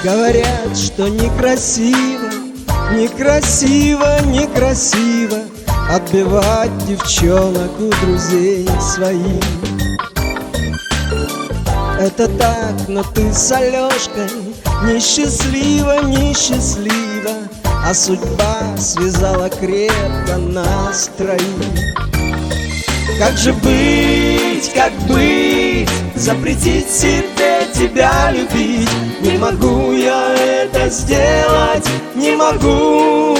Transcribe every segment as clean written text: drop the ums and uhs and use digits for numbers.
Говорят, что некрасиво, некрасиво, некрасиво отбивать девчонок у друзей своих. Это так, но ты с Алёшкой несчастлива, несчастлива, а судьба связала крепко нас троих. Как же быть, как быть, запретить себе тебя любить? Не могу я это сделать, не могу.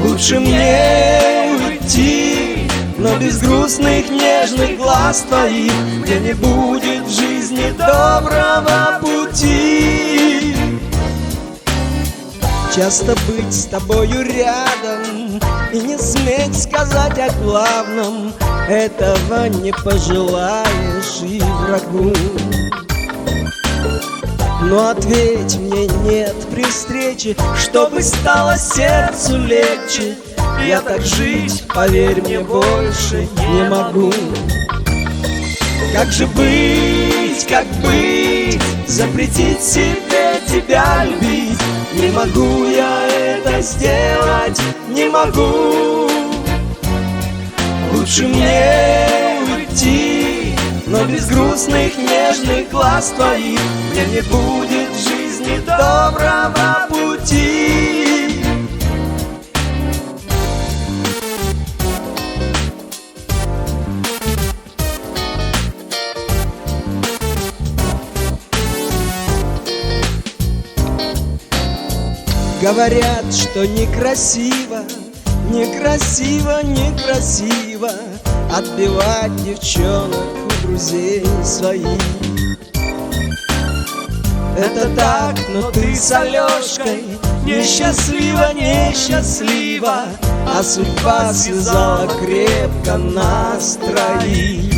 Лучше мне уйти, но без грустных нежных глаз твоих, где не будет в жизни доброго пути. Часто быть с тобою рядом и не сметь сказать о главном, этого не пожелаешь и врагу. Но ответь мне нет при встрече, чтобы стало сердцу легче. Я так жить, поверь мне, больше не могу. Как же быть, как быть, запретить себе тебя любить? Не могу я это сделать, не могу. Лучше мне уйти, но без грустных нежных глаз твоих, где не будет в жизни доброго пути. Говорят, что некрасиво, некрасиво, некрасиво отбивать девчонок у друзей своих. Это так, но ты с Алёшкой несчастлива, несчастлива, а судьба связала крепко нас троих.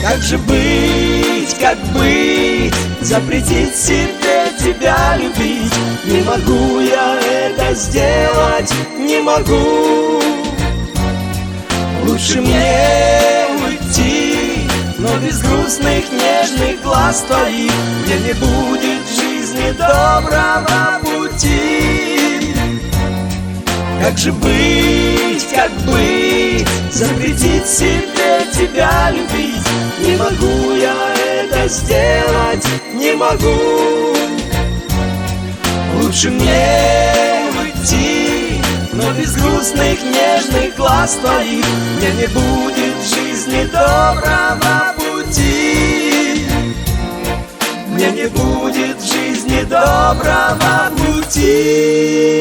Как же быть, как быть, запретить себе тебя любить? Не могу я это сделать, не могу. Лучше мне уйти, но без грустных нежных глаз твоих, где не будет в жизни доброго пути. Как же быть, как быть, запретить себе тебя любить? Не могу я это сделать, не могу. Лучше мне уйти, но без грустных нежных глаз твоих, где не будет в жизни доброго пути. Мне не будет в жизни доброго пути.